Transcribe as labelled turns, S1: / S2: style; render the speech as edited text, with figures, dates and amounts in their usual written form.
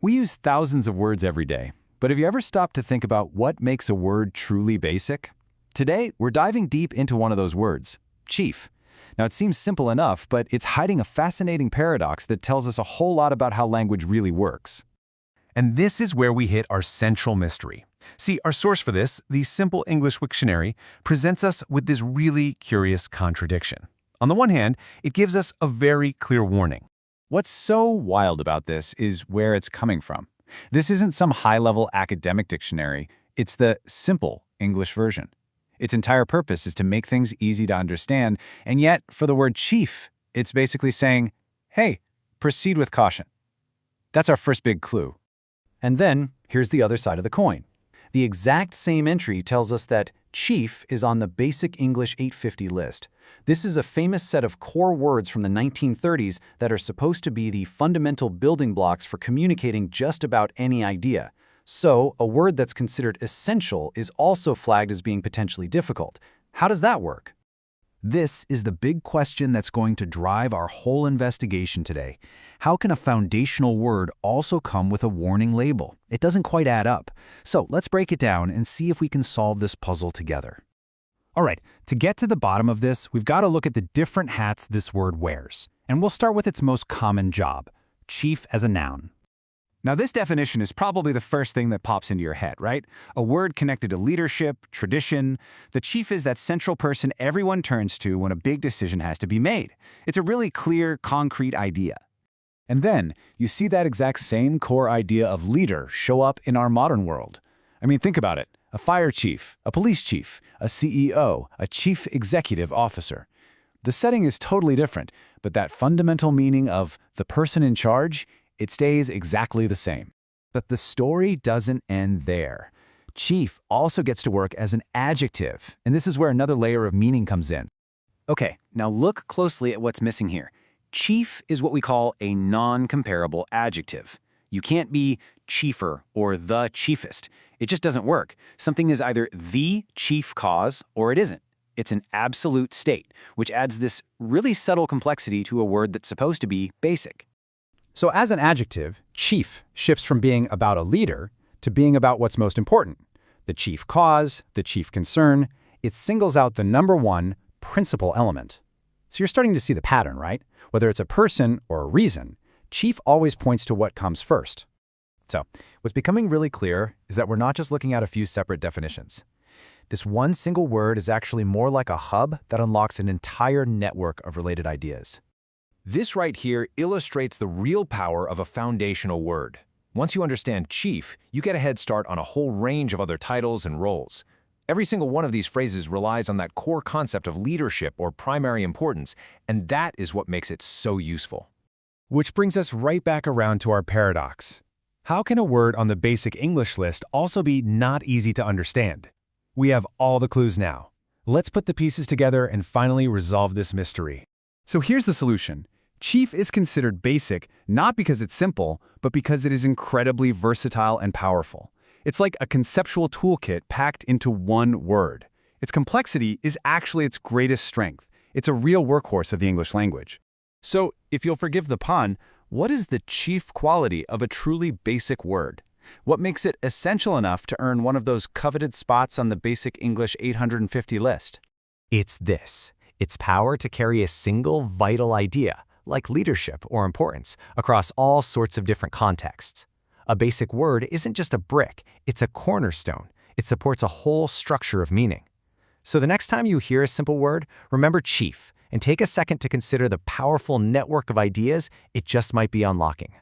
S1: We use thousands of words every day, but have you ever stopped to think about what makes a word truly basic? Today, we're diving deep into one of those words, chief. Now, it seems simple enough, but it's hiding a fascinating paradox that tells us a whole lot about how language really works.
S2: And this is where we hit our central mystery. See, our source for this, the Simple English Wiktionary, presents us with this really curious contradiction. On the one hand, it gives us a very clear warning.
S1: What's so wild about this is where it's coming from. This isn't some high-level academic dictionary. It's the simple English version. Its entire purpose is to make things easy to understand, and yet, for the word chief, it's basically saying, hey, proceed with caution. That's our first big clue. And then, here's the other side of the coin. The exact same entry tells us that chief is on the Basic English 850 list. This is a famous set of core words from the 1930s that are supposed to be the fundamental building blocks for communicating just about any idea. So, a word that's considered essential is also flagged as being potentially difficult. How does that work? This is the big question that's going to drive our whole investigation today. How can a foundational word also come with a warning label? It doesn't quite add up. So let's break it down and see if we can solve this puzzle together. All right, to get to the bottom of this, we've got to look at the different hats this word wears. And we'll start with its most common job, chief as a noun. Now, this definition is probably the first thing that pops into your head, right? A word connected to leadership, tradition. The chief is that central person everyone turns to when a big decision has to be made. It's a really clear, concrete idea. And then, you see that exact same core idea of leader show up in our modern world. I mean, think about it. A fire chief, a police chief, a CEO, a chief executive officer. The setting is totally different, but that fundamental meaning of the person in charge, it stays exactly the same. But the story doesn't end there. Chief also gets to work as an adjective, and this is where another layer of meaning comes in. Okay, now look closely at what's missing here. Chief is what we call a non-comparable adjective. You can't be chiefer or the chiefest. It just doesn't work. Something is either the chief cause or it isn't. It's an absolute state, which adds this really subtle complexity to a word that's supposed to be basic. So as an adjective, chief shifts from being about a leader to being about what's most important. The chief cause, the chief concern, it singles out the number one principal element. So you're starting to see the pattern, right? Whether it's a person or a reason, chief always points to what comes first. So what's becoming really clear is that we're not just looking at a few separate definitions. This one single word is actually more like a hub that unlocks an entire network of related ideas.
S2: This right here illustrates the real power of a foundational word. Once you understand chief, you get a head start on a whole range of other titles and roles. Every single one of these phrases relies on that core concept of leadership or primary importance, and that is what makes it so useful. Which brings us right back around to our paradox. How can a word on the basic English list also be not easy to understand? We have all the clues now. Let's put the pieces together and finally resolve this mystery.
S1: So here's the solution. Chief is considered basic not because it's simple, but because it is incredibly versatile and powerful. It's like a conceptual toolkit packed into one word. Its complexity is actually its greatest strength. It's a real workhorse of the English language. So, if you'll forgive the pun, what is the chief quality of a truly basic word? What makes it essential enough to earn one of those coveted spots on the Basic English 850 list?
S3: It's this. Its power to carry a single vital idea, like leadership or importance, across all sorts of different contexts. A basic word isn't just a brick, it's a cornerstone. It supports a whole structure of meaning. So the next time you hear a simple word, remember chief, and take a second to consider the powerful network of ideas it just might be unlocking.